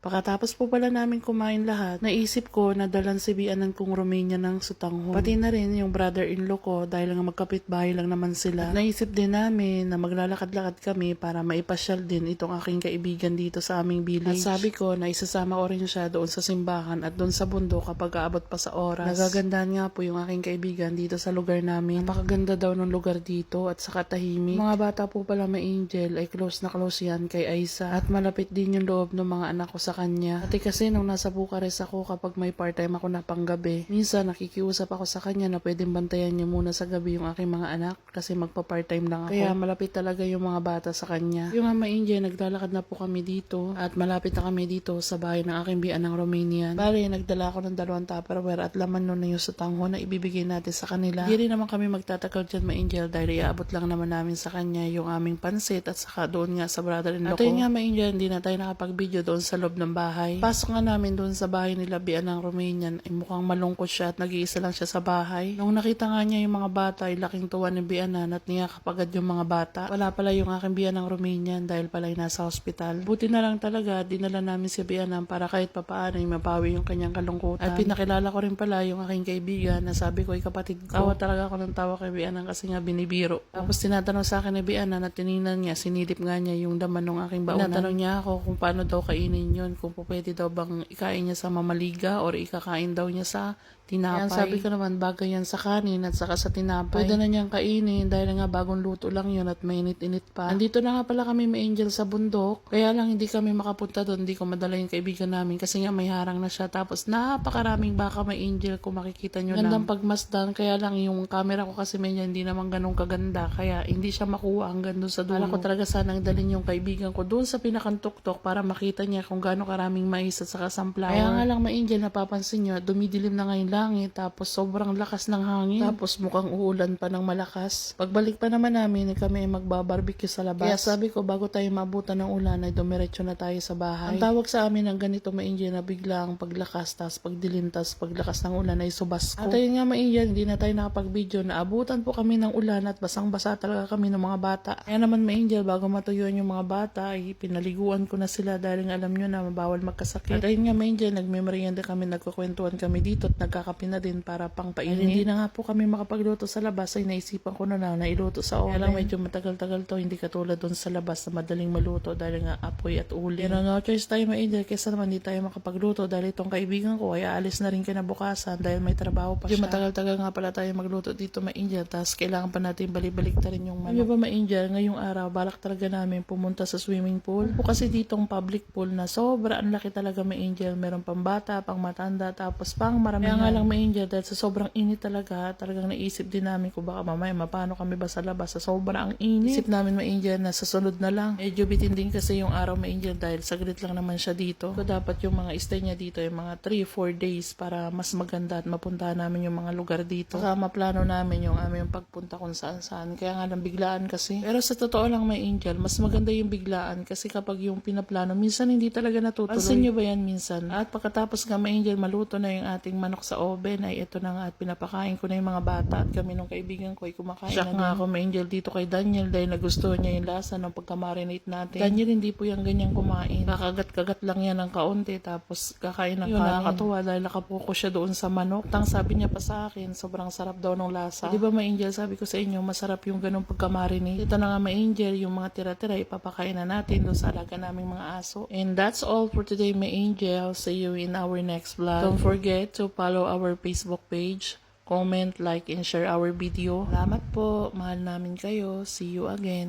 Pagkatapos po pala namin kumain lahat, naisip ko na dalan si Bianan kong Romania ng sutanghon. Pati na rin yung brother-in-law ko dahil nga magkapit-bahay lang naman sila. At naisip din namin na maglalakad-lakad kami para maipasyal din itong aking kaibigan dito sa aming village. At sabi ko na isasama ko rin siya doon sa simbahan at doon sa bundok kapag aabot pa sa oras. Nagagandahan nga po yung aking kaibigan dito sa lugar namin. Napakaganda daw ng lugar dito at saka tahimik. Mga bata po pala may Angel ay close na close yan kay Aiza. At malapit din yung loob ng mga anak ko sa kanya. Ate kasi nung nasa Bucharest ako kapag may part-time ako na panggabi, minsan nakikiusap ako sa kanya na pwedeng bantayan niya muna sa gabi yung aking mga anak kasi magpa-part-time lang ako. Kaya malapit talaga yung mga bata sa kanya. Yung ama Angel, naglalakad na po kami dito at malapit na kami dito sa bahay ng aking bianang Romanian. Bale, nagdala ako ng 2 Tupperware at laman nun na yung sutanghon na ibibigay natin sa kanila. Hindi rin naman kami magtatagal dyan ma Angel dahil iaabot lang naman namin sa kanya yung aming pansit at saka doon nga sa brother-in-law ko. At yun nga ma Angel, hindi na tayo nakapag-video doon sa loob ng bahay. Pasok nga namin doon sa bahay nila bianang Romanian ay mukhang malungkot siya at nag-iisa lang siya sa bahay. Nung nakita nga niya yung mga bata ay laking tuwa ni bianan at niyakapagad yung mga bata. Wala pala yung aking bianang Romanian dahil pala ay nasa hospital. Buti na lang talaga dinala namin si bianan para kahit papaano ay mapawi yung kanyang kalungkutan. At pinakilala ko rin pala yung aking kaibigan na sabi ko ay kapatid ko. Tawa talaga ako ng tawa kay bianan kasi nga binibiro. Tapos tinatanong sa akin ni bianan at tiningnan niya, sinilip nga niya yung daman ng aking baunan. Tinatanong niya ako kung paano daw kainin yun, kung pwede daw bang ikain niya sa mamaliga or ikakain daw niya sa tinapay. Yan, sabi ko naman bagay yan sa kanin at saka sa tinapay. Pwede na niyang kainin dahil nga bagong luto lang yun at mainit-init pa. Andito na nga pala kami may Angel sa bundok. Kaya lang hindi kami makapunta doon. Hindi ko madala yung kaibigan namin kasi nga may harang na siya. Tapos napakaraming baka may Angel kung makikita nyo lang. Gandang pagmasdan. Kaya lang yung camera ko kasi medyo hindi naman ganun kaganda. Kaya hindi siya makuha hanggang doon sa dulo. Kala ko talaga sanang dalhin yung kaibigan ko doon sa pinakantuktok para makita niya kung gaano karaming mais at saka sunflower. Kaya nga lang may Angel, napapansin nyo, dumidilim na ngayon langit, tapos sobrang lakas ng hangin, tapos mukhang uulan pa ng malakas. Pagbalik pa naman namin, kami ay magbabarbecue sa labas. Kaya sabi ko, bago tayo mabutan ng ulan, ay dumiretso na tayo sa bahay. Ang tawag sa amin ng ganito ma-Angel na biglang paglakas, tapos pagdilim, tapos paglakas ng ulan ay subasko. At ayun nga ma-Angel, hindi na tayo nakapag-video, naabutan po kami ng ulan at basang-basa talaga kami ng mga bata. Kaya naman ma-Angel, bago matuyuan yung mga bata, ay pinaliguan ko na sila dahil alam nyo na mabawal magkasakit. At ayun nga ma-Angel, nagmemorienda kami, nagkukwentuhan kami dito at nagkakape na din para pang painit. Hindi na nga po kami makapagluto sa labas ay naisipan ko na lang na iluto sa oven. Kaya lang medyo matagal-tagal to, hindi katulad doon sa labas na madaling maluto dahil nga apoy at uli. Pero no choice tayo ma-Angel kesa naman hindi tayo makapagluto dahil itong kaibigan ko ay aalis na rin kinabukasan dahil may trabaho pa siya. Matagal-tagal nga pala tayo magluto dito ma-Angel, tapos kailangan pa natin balik-balik ta rin yung manok. Ano ba ma-Angel, ngayong araw balak talaga namin pumunta sa swimming pool. Po kasi ditong public pool na sobra ang laki talaga ma-Angel, meron pang bata, pang matanda, tapos pang marami. Kaya nga lang ma-Angel dahil sa sobrang init talagang naisip din namin kung baka mamaya mapano kami ba sa labas sa sobrang init. Isip namin ma-Angel na sa sunod na lang. Medyo bitin din kasi yung araw ma-Angel dahil saglit lang naman siya dito. So dapat yung mga stay niya dito ay mga 3-4 days para mas maganda at mapuntahan namin yung mga lugar dito. Saka maplano namin yung aming pagpunta kung saan-saan. Kaya nga lang biglaan kasi. Pero sa totoo lang ma-Angel, mas maganda yung biglaan kasi kapag yung pinaplano, minsan hindi talaga natutuloy. Pansin nyo ba yan minsan? At pagkatapos nga ma-Angel, maluto na yung ating manok sa oven ay ito na nga at pinapakain ko na yung mga bata at kami nung kaibigan ko ay kumakain na din. Nga ako ma-Angel dito kay Daniel dahil nagustuhan niya yung lasa ng pagka-marinate natin. Daniel hindi po yung ganyan kumain. Kakagat-kagat lang yan ng kaunti tapos kakain ng kanin. Nakakatuwa dahil nakapokus siya doon sa manok. Tang sabi niya pa sa akin, sobrang sarap daw ng lasa. Di ba ma-Angel, sabi ko sa inyo, masarap yung ganong pagka-marinate. Ito na nga ma-Angel, yung mga tira-tira ipapakain na natin doon sa alaga naming mga aso. And that's all for today ma-Angel. See you in our next vlog. Don't forget to follow our Facebook page, comment, like, and share our video. Salamat po. Mahal namin kayo. See you again.